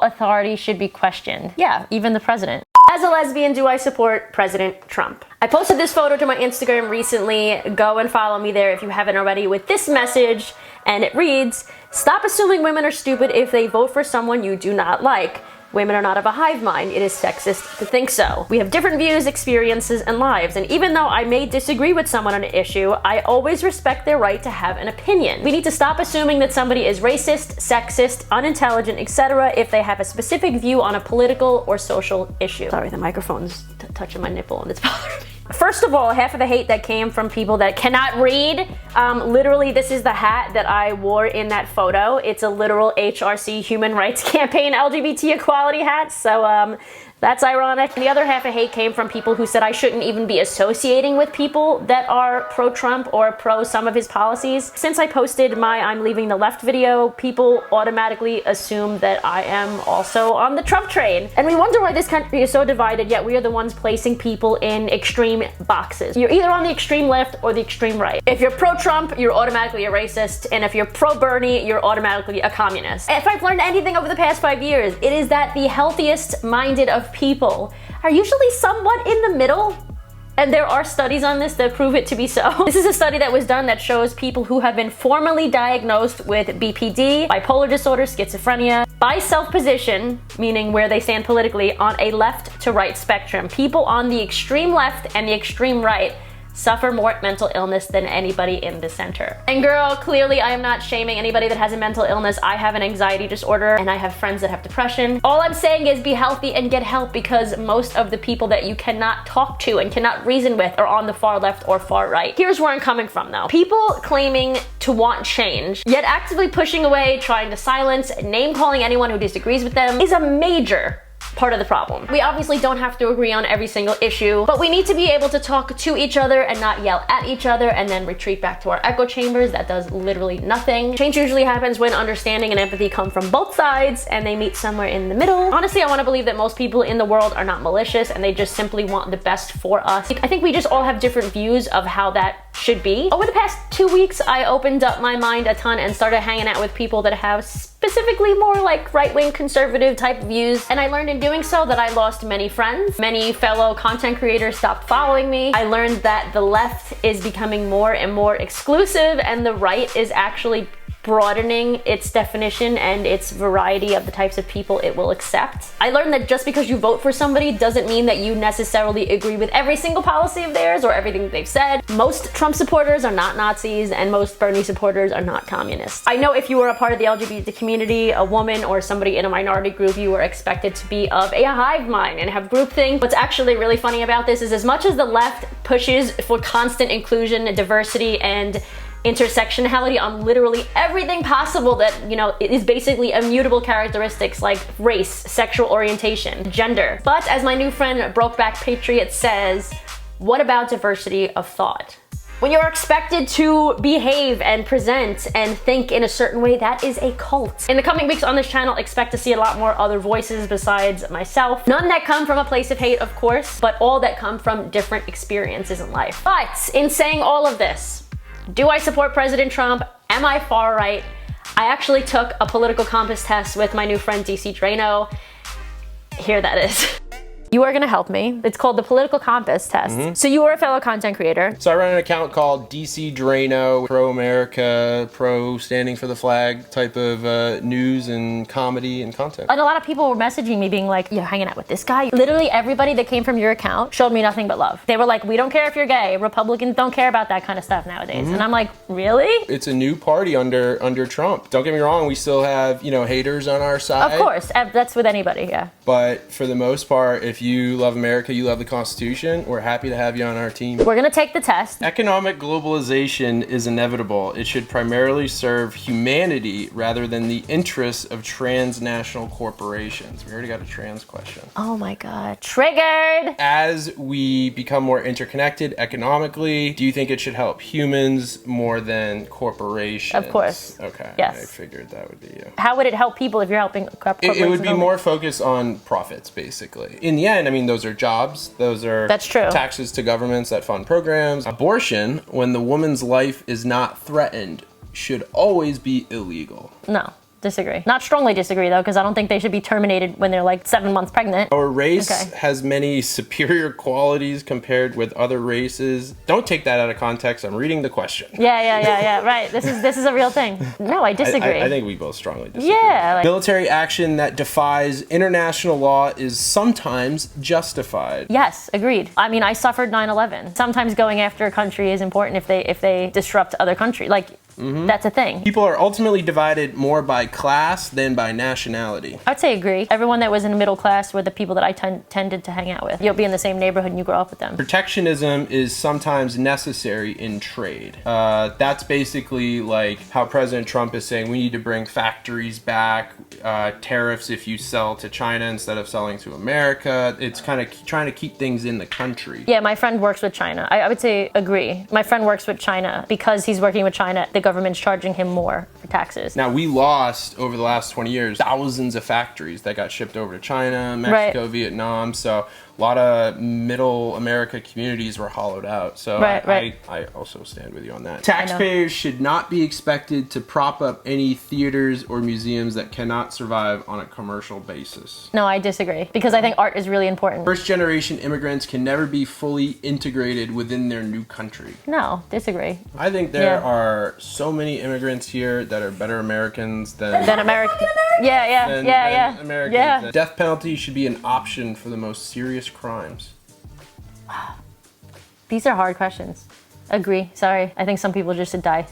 authority should be questioned. Yeah, even the president. As a lesbian, do I support President Trump? I posted this photo to my Instagram recently. Go and follow me there if you haven't already, with this message, and it reads, "Stop assuming women are stupid if they vote for someone you do not like. Women are not of a hive mind. It is sexist to think so. We have different views, experiences, and lives, and even though I may disagree with someone on an issue, I always respect their right to have an opinion. We need to stop assuming that somebody is racist, sexist, unintelligent, etc. if they have a specific view on a political or social issue." Sorry, the microphone's touching my nipple and it's bothering me. First of all, half of the hate that came from people that cannot read, literally this is the hat that I wore in that photo. It's a literal HRC Human Rights Campaign LGBT equality hat, so that's ironic. And the other half of hate came from people who said I shouldn't even be associating with people that are pro-Trump or pro some of his policies. Since I posted my I'm leaving the left video, people automatically assume that I am also on the Trump train. And we wonder why this country is so divided, yet we are the ones placing people in extreme boxes. You're either on the extreme left or the extreme right. If you're pro-Trump, you're automatically a racist, and if you're pro-Bernie, you're automatically a communist. If I've learned anything over the past 5 years, it is that the healthiest minded of people are usually somewhat in the middle. And there are studies on this that prove it to be so. This is a study that was done that shows people who have been formally diagnosed with BPD, bipolar disorder, schizophrenia, by self-position, meaning where they stand politically, on a left to right spectrum. People on the extreme left and the extreme right suffer more mental illness than anybody in the center. And girl, clearly I am not shaming anybody that has a mental illness. I have an anxiety disorder and I have friends that have depression. All I'm saying is be healthy and get help, because most of the people that you cannot talk to and cannot reason with are on the far left or far right. Here's where I'm coming from though. People claiming to want change, yet actively pushing away, trying to silence, name calling anyone who disagrees with them is a major part of the problem. We obviously don't have to agree on every single issue, but we need to be able to talk to each other and not yell at each other and then retreat back to our echo chambers. That does literally nothing. Change usually happens when understanding and empathy come from both sides and they meet somewhere in the middle. Honestly, I want to believe that most people in the world are not malicious and they just simply want the best for us. I think we just all have different views of how that should be. Over the past 2 weeks, I opened up my mind a ton and started hanging out with people that have specifically more like right-wing conservative type views, and I learned in doing so that I lost many friends. Many fellow content creators stopped following me. I learned that the left is becoming more and more exclusive and the right is actually broadening its definition and its variety of the types of people it will accept. I learned that just because you vote for somebody doesn't mean that you necessarily agree with every single policy of theirs or everything they've said. Most Trump supporters are not Nazis and most Bernie supporters are not communists. I know if you are a part of the LGBT community, a woman or somebody in a minority group, you are expected to be of a hive mind and have groupthink. What's actually really funny about this is as much as the left pushes for constant inclusion, diversity, and intersectionality on literally everything possible that, you know, it is basically immutable characteristics like race, sexual orientation, gender. But as my new friend Brokeback Patriot says, what about diversity of thought? When you're expected to behave and present and think in a certain way, that is a cult. In the coming weeks on this channel, expect to see a lot more other voices besides myself. None that come from a place of hate, of course, but all that come from different experiences in life. But in saying all of this, do I support President Trump? Am I far right? I actually took a political compass test with my new friend DC Drano. Here that is. You are gonna help me. It's called the Political Compass Test. So you are a fellow content creator. So I run an account called DC Drano, pro-America, pro-standing for the flag type of news and comedy and content. And a lot of people were messaging me being like, you're hanging out with this guy. Literally everybody that came from your account showed me nothing but love. They were like, we don't care if you're gay. Republicans don't care about that kind of stuff nowadays. And I'm like, really? It's a new party under Trump. Don't get me wrong, we still have, you know, haters on our side. Of course, that's with anybody, yeah. But for the most part, if you love America, you love the Constitution, we're happy to have you on our team. We're gonna take the test. Economic globalization is inevitable. It should primarily serve humanity rather than the interests of transnational corporations. We already got a trans question. Oh my God, triggered. As we become more interconnected economically, do you think it should help humans more than corporations? Of course. Okay, yes. I figured that would be you. How would it help people if you're helping corporations? It would be more focused on profits, basically. In the end, I mean, those are jobs. Those are That's true. taxes to governments that fund programs. Abortion, when the woman's life is not threatened, should always be illegal. No. Disagree. Not strongly disagree though, because I don't think they should be terminated when they're like 7 months pregnant. Our race Okay. has many superior qualities compared with other races. Don't take that out of context. I'm reading the question. Yeah. Right. This is a real thing. No, I disagree. I think we both strongly disagree. Yeah. Like, Military action that defies international law is sometimes justified. yes, agreed. I mean, I suffered 9/11. Sometimes going after a country is important if they disrupt other country. Like, that's a thing. People are ultimately divided more by class than by nationality. I'd say agree. Everyone that was in the middle class were the people that I tended to hang out with. You'll be in the same neighborhood and you grow up with them. Protectionism is sometimes necessary in trade. That's basically like how President Trump is saying we need to bring factories back, tariffs if you sell to China instead of selling to America. It's kind of trying to keep things in the country. Yeah, my friend works with China. I would say agree. My friend works with China because he's working with China. The government's charging him more for taxes. Now, we lost over the last 20 years thousands of factories that got shipped over to China, Mexico, Right. Vietnam. So a lot of middle America communities were hollowed out. So Right. I also stand with you on that. Taxpayers should not be expected to prop up any theaters or museums that cannot survive on a commercial basis. No, I disagree because I think art is really important. First generation immigrants can never be fully integrated within their new country. No, disagree. I think there Yeah. are so many immigrants here that are better Americans than Then American. Yeah. than Americans. Yeah. The death penalty should be an option for the most serious crimes. These are hard questions. Agree. Sorry. I think some people just should die.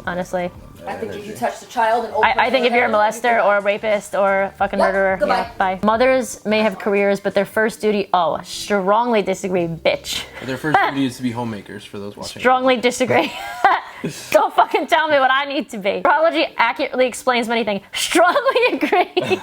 Honestly. I think if you touch a child and I think if you're a molester or a rapist or a fucking Yep, murderer, goodbye. yeah, bye. Mothers may have careers, but their first duty, strongly disagree, bitch. Their first duty is to be homemakers for those watching. Strongly disagree. Don't fucking tell me what I need to be. Astrology accurately explains many things. Strongly agree.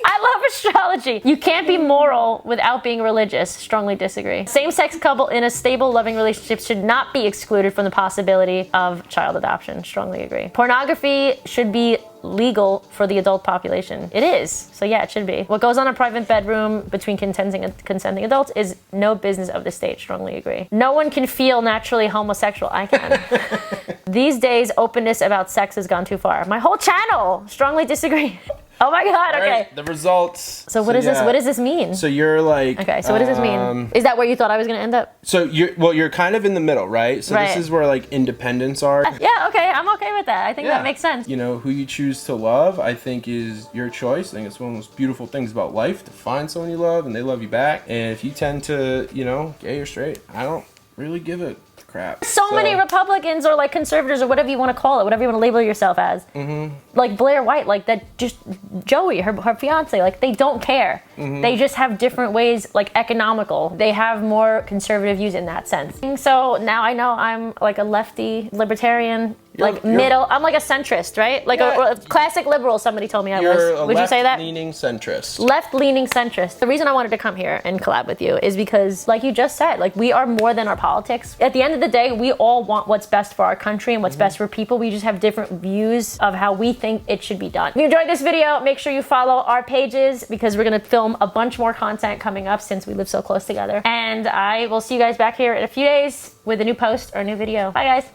I love astrology. You can't be moral without being religious. Strongly disagree. Same-sex couple in a stable, loving relationship should not be excluded from the possibility of child adoption. Strongly agree. Pornography should be legal for the adult population. It is. So yeah, it should be. What goes on in a private bedroom between consenting adults is no business of the state. Strongly agree. No one can feel naturally homosexual. I can. These days, openness about sex has gone too far. My whole channel. Strongly disagree. Oh my God, okay. Right, the results. So what is this? What does this mean? So you're like... Okay, so what does this mean? Is that where you thought I was going to end up? So you're kind of in the middle, right? So Right. this is where like independents are. Yeah, okay, I'm okay with that. I think that makes sense. You know, who you choose to love, I think is your choice. I think it's one of the most beautiful things about life, to find someone you love and they love you back. And if you tend to, gay or straight, I don't really give a crap. So many Republicans or like conservatives or whatever you want to call it, whatever you want to label yourself as. Mm-hmm. Like Blair White, like that, just Joey, her fiance, like they don't care. Mm-hmm. They just have different ways, like economical. They have more conservative views in that sense. So now I know I'm like a lefty libertarian. Middle. I'm like a centrist, right? Like a classic liberal. Somebody told me I was. Would you say that? Left-leaning centrist. Left-leaning centrist. The reason I wanted to come here and collab with you is because, like you just said, like we are more than our politics. At the end of the day, we all want what's best for our country and what's best for people. We just have different views of how we think it should be done. If you enjoyed this video, make sure you follow our pages because we're gonna film a bunch more content coming up since we live so close together. And I will see you guys back here in a few days with a new post or a new video. Bye, guys.